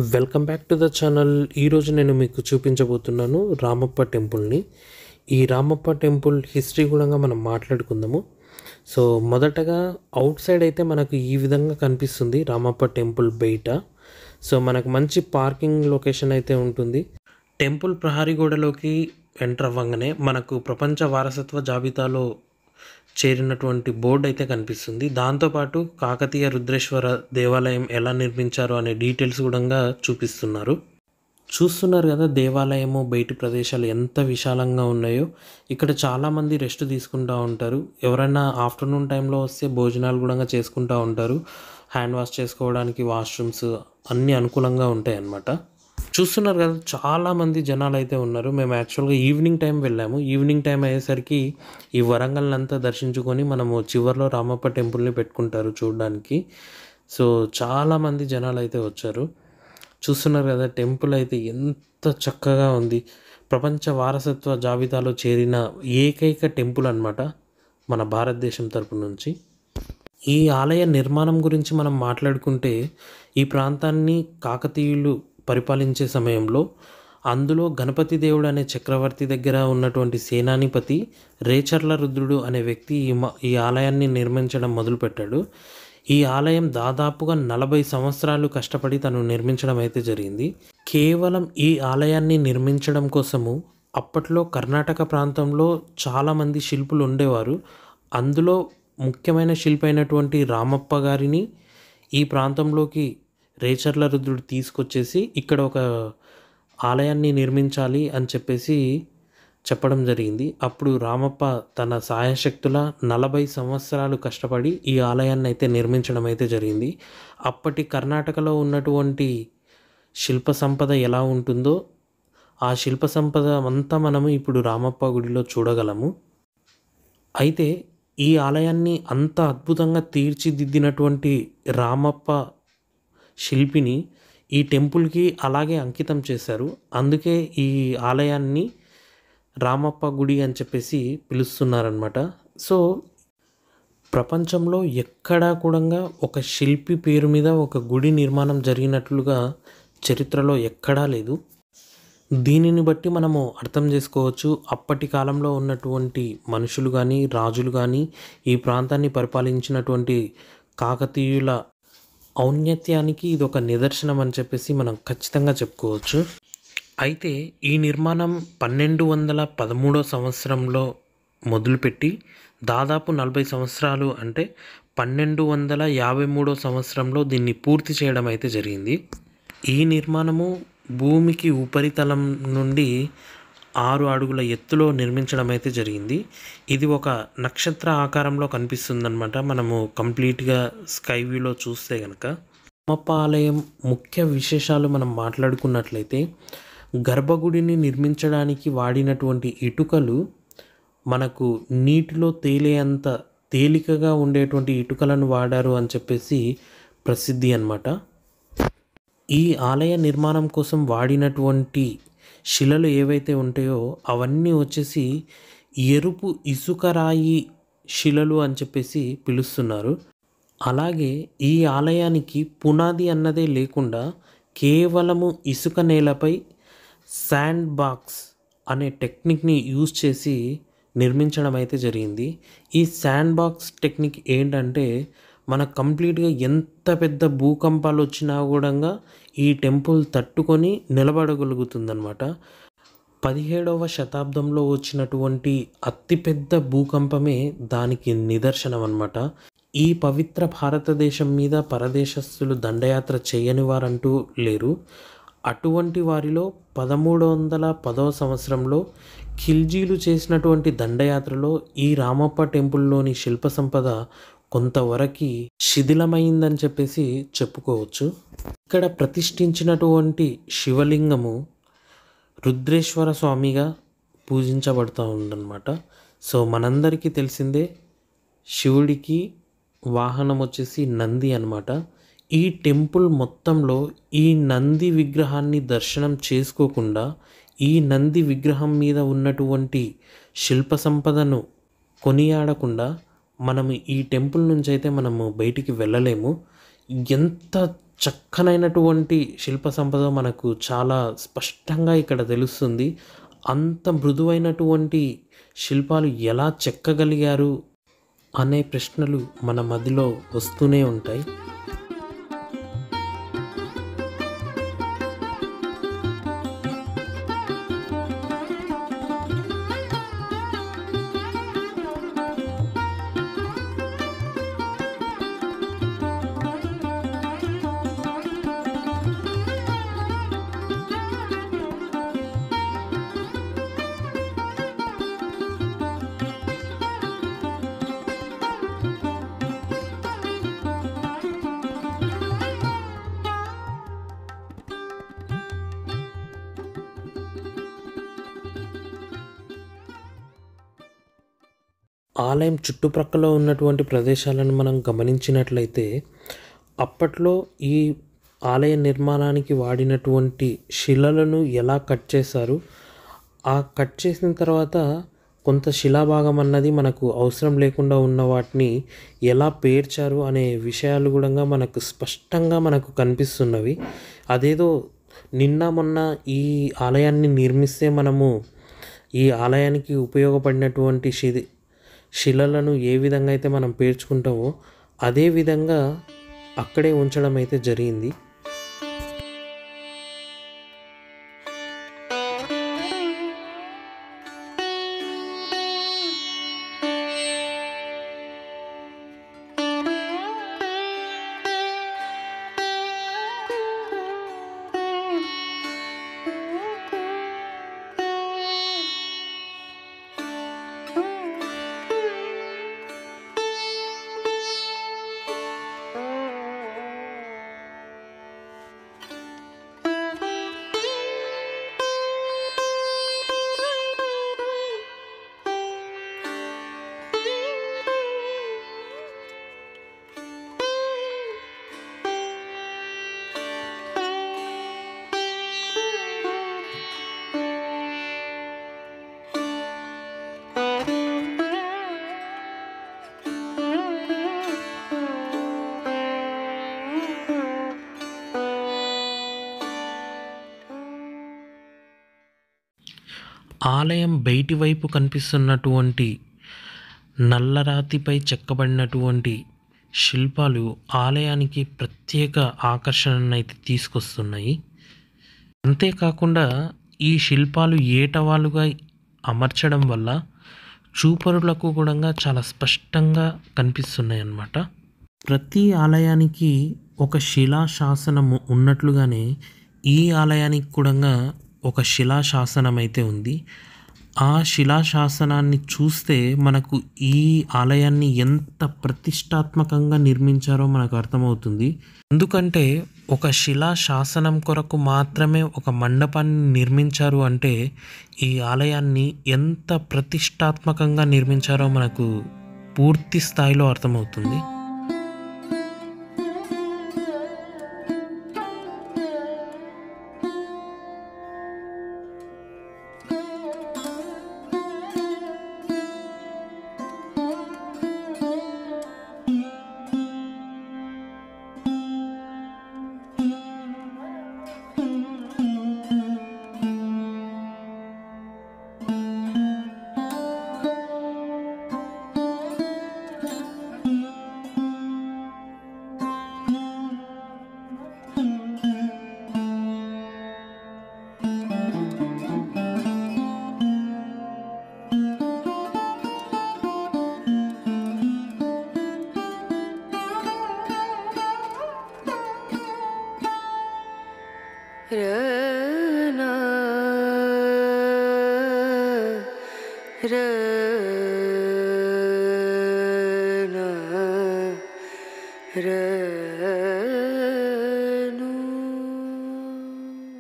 Welcome back to the channel. ఈరోజు నేను మీకు చూపించబోతున్నాను రామప్ప టెంపుల్ని. ఈ రామప్ప టెంపుల్ హిస్టరీ కూడా మనం మాట్లాడుకుందాము. సో మొదటగా అవుట్ సైడ్ అయితే మనకు ఈ విధంగా కనిపిస్తుంది రామప్ప టెంపుల్ బయట. సో మనకు మంచి పార్కింగ్ లొకేషన్ అయితే ఉంటుంది. టెంపుల్ ప్రహరీ గోడలోకి ఎంటర్ అవ్వగానే మనకు ప్రపంచ వారసత్వ జాబితాలో చేరినటువంటి బోర్డు అయితే కనిపిస్తుంది. దాంతోపాటు కాకతీయ రుద్రేశ్వర దేవాలయం ఎలా నిర్మించారు అనే డీటెయిల్స్ కూడా చూపిస్తున్నారు. చూస్తున్నారు కదా, దేవాలయము బయటి ప్రదేశాలు ఎంత విశాలంగా ఉన్నాయో. ఇక్కడ చాలామంది రెస్ట్ తీసుకుంటూ ఉంటారు. ఎవరైనా ఆఫ్టర్నూన్ టైంలో వస్తే భోజనాలు కూడా చేసుకుంటూ ఉంటారు. హ్యాండ్ వాష్ చేసుకోవడానికి వాష్రూమ్స్ అన్నీ అనుకూలంగా ఉంటాయి అన్నమాట. చూస్తున్నారు కదా, చాలామంది జనాలు అయితే ఉన్నారు. మేము యాక్చువల్గా ఈవినింగ్ టైం వెళ్ళాము. ఈవినింగ్ టైం అయ్యేసరికి ఈ వరంగల్ అంతా దర్శించుకొని మనము చివరిలో రామప్ప టెంపుల్ని పెట్టుకుంటారు చూడడానికి. సో చాలామంది జనాలు అయితే వచ్చారు. చూస్తున్నారు కదా, టెంపుల్ అయితే ఎంత చక్కగా ఉంది. ప్రపంచ వారసత్వ జాబితాలో చేరిన ఏకైక టెంపుల్ అన్నమాట మన భారతదేశం తరపు నుంచి. ఈ ఆలయ నిర్మాణం గురించి మనం మాట్లాడుకుంటే, ఈ ప్రాంతాన్ని కాకతీయులు పరిపాలించే సమయంలో అందులో గణపతి దేవుడు అనే చక్రవర్తి దగ్గర ఉన్నటువంటి సేనాధిపతి రేచర్ల రుద్రుడు అనే వ్యక్తి ఈ ఆలయాన్ని నిర్మించడం మొదలుపెట్టాడు. ఈ ఆలయం దాదాపుగా 40 సంవత్సరాలు కష్టపడి తను నిర్మించడం అయితే జరిగింది. కేవలం ఈ ఆలయాన్ని నిర్మించడం కోసము అప్పట్లో కర్ణాటక ప్రాంతంలో చాలామంది శిల్పులు ఉండేవారు. అందులో ముఖ్యమైన శిల్పి అయినటువంటి రామప్ప గారిని ఈ ప్రాంతంలోకి రేచర్ల రుద్రుడు తీసుకొచ్చేసి ఇక్కడ ఒక ఆలయాన్ని నిర్మించాలి అని చెప్పేసి చెప్పడం జరిగింది. అప్పుడు రామప్ప తన సాయశక్తుల 40 సంవత్సరాలు కష్టపడి ఈ ఆలయాన్ని అయితే నిర్మించడం అయితే జరిగింది. అప్పటి కర్ణాటకలో ఉన్నటువంటి శిల్ప సంపద ఎలా ఉంటుందో ఆ శిల్ప సంపద అంతా మనము ఇప్పుడు రామప్ప గుడిలో చూడగలము. అయితే ఈ ఆలయాన్ని అంత అద్భుతంగా తీర్చిదిద్దినటువంటి రామప్ప శిల్పిని ఈ టెంపుల్కి అలాగే అంకితం చేశారు. అందుకే ఈ ఆలయాన్ని రామప్ప గుడి అని చెప్పేసి పిలుస్తున్నారనమాట. సో ప్రపంచంలో ఎక్కడా కూడా ఒక శిల్పి పేరు మీద ఒక గుడి నిర్మాణం జరిగినట్లుగా చరిత్రలో ఎక్కడా లేదు. దీనిని బట్టి మనము అర్థం చేసుకోవచ్చు, అప్పటి కాలంలో ఉన్నటువంటి మనుషులు కానీ రాజులు కానీ ఈ ప్రాంతాన్ని పరిపాలించినటువంటి కాకతీయుల ఔన్నత్యానికి ఇది ఒక నిదర్శనం అని చెప్పేసి మనం ఖచ్చితంగా చెప్పుకోవచ్చు. అయితే ఈ నిర్మాణం 1213 సంవత్సరంలో మొదలుపెట్టి దాదాపు 40 సంవత్సరాలు అంటే 1253 సంవత్సరంలో దీన్ని పూర్తి చేయడం అయితే జరిగింది. ఈ నిర్మాణము భూమికి ఉపరితలం నుండి 6 అడుగుల ఎత్తులో నిర్మించడం అయితే జరిగింది. ఇది ఒక నక్షత్ర ఆకారంలో కనిపిస్తుందన్నమాట మనము కంప్లీట్గా స్కై వ్యూలో చూస్తే కనుక. రామప్ప ఆలయం ముఖ్య విశేషాలు మనం మాట్లాడుకున్నట్లయితే, గర్భగుడిని నిర్మించడానికి వాడినటువంటి ఇటుకలు మనకు నీటిలో తేలేంత తేలికగా ఉండేటువంటి ఇటుకలను వాడారు అని చెప్పేసి ప్రసిద్ధి అన్నమాట. ఈ ఆలయ నిర్మాణం కోసం వాడినటువంటి శిలలు ఏవైతే ఉంటాయో అవన్నీ వచ్చేసి ఎరుపు ఇసుకరాయి శిలలు అని చెప్పేసి పిలుస్తున్నారు. అలాగే ఈ ఆలయానికి పునాది అన్నదే లేకుండా కేవలము ఇసుక నేలపై శాండ్ బాక్స్ అనే టెక్నిక్ని యూజ్ చేసి నిర్మించడం అయితే జరిగింది. ఈ శాండ్ బాక్స్ టెక్నిక్ ఏంటంటే, మనకు కంప్లీట్గా ఎంత పెద్ద భూకంపాలు వచ్చినా కూడా ఈ టెంపుల్ తట్టుకొని నిలబడగలుగుతుందన్నమాట. 17వ శతాబ్దంలో వచ్చినటువంటి అతిపెద్ద భూకంపమే దానికి నిదర్శనం అన్నమాట. ఈ పవిత్ర భారతదేశం మీద పరదేశస్థులు దండయాత్ర చేయని వారంటూ లేరు. అటువంటి వారిలో 1310వ సంవత్సరంలో ఖిల్జీలు చేసినటువంటి దండయాత్రలో ఈ రామప్ప టెంపుల్లోని శిల్ప సంపద కొంతవరకు శిథిలమైందని చెప్పేసి చెప్పుకోవచ్చు. ఇక్కడ ప్రతిష్ఠించినటువంటి శివలింగము రుద్రేశ్వర స్వామిగా పూజించబడుతూ ఉందన్నమాట. సో మనందరికీ తెలిసిందే, శివుడికి వాహనం వచ్చేసి నంది అన్నమాట. ఈ టెంపుల్ మొత్తంలో ఈ నంది విగ్రహాన్ని దర్శనం చేసుకోకుండా ఈ నంది విగ్రహం మీద ఉన్నటువంటి శిల్ప సంపదను కొనియాడకుండా మనము ఈ టెంపుల్ నుంచి అయితే మనము బయటికి వెళ్ళలేము. ఎంత చక్కనైనటువంటి శిల్ప సంపద మనకు చాలా స్పష్టంగా ఇక్కడ తెలుస్తుంది. అంత మృదువైనటువంటి శిల్పాలు ఎలా చెక్కగలిగారు అనే ప్రశ్నలు మన మదిలో వస్తూనే ఉంటాయి. ఆలయం చుట్టుప్రక్కల ఉన్నటువంటి ప్రదేశాలను మనం గమనించినట్లయితే అప్పట్లో ఈ ఆలయ నిర్మాణానికి వాడినటువంటి శిలలను ఎలా కట్ చేశారు, ఆ కట్ చేసిన తర్వాత కొంత శిలాభాగం అన్నది మనకు అవసరం లేకుండా ఉన్న వాటిని ఎలా పేర్చారు అనే విషయాలు కూడా మనకు స్పష్టంగా మనకు కనిపిస్తున్నవి. అదేదో నిన్న మొన్న ఈ ఆలయాన్ని నిర్మిస్తే మనము ఈ ఆలయానికి ఉపయోగపడినటువంటి శిలలను ఏ విధంగా అయితే మనం పేర్చుకుంటామో అదే విధంగా అక్కడే ఉంచడం అయితే జరిగింది. ఆలయం బయటి వైపు కనిపిస్తున్నటువంటి నల్లరాతిపై చెక్కబడినటువంటి శిల్పాలు ఆలయానికి ప్రత్యేక ఆకర్షణనైతే తీసుకొస్తున్నాయి. అంతేకాకుండా ఈ శిల్పాలు ఏటవాలుగా అమర్చడం వల్ల చూపరులకు కూడా చాలా స్పష్టంగా కనిపిస్తున్నాయి అన్నమాట. ప్రతి ఆలయానికి ఒక శిలా శాసనము ఉన్నట్లుగానే ఈ ఆలయానికి కూడా ఒక శిలా శాసనం అయితే ఉంది. ఆ శిలా శాసనాన్ని చూస్తే మనకు ఈ ఆలయాన్ని ఎంత ప్రతిష్టాత్మకంగా నిర్మించారో మనకు అర్థమవుతుంది. ఎందుకంటే ఒక శిలా శాసనం కొరకు మాత్రమే ఒక మండపాన్ని నిర్మించారు అంటే ఈ ఆలయాన్ని ఎంత ప్రతిష్టాత్మకంగా నిర్మించారో మనకు పూర్తి స్థాయిలో అర్థమవుతుంది. Ra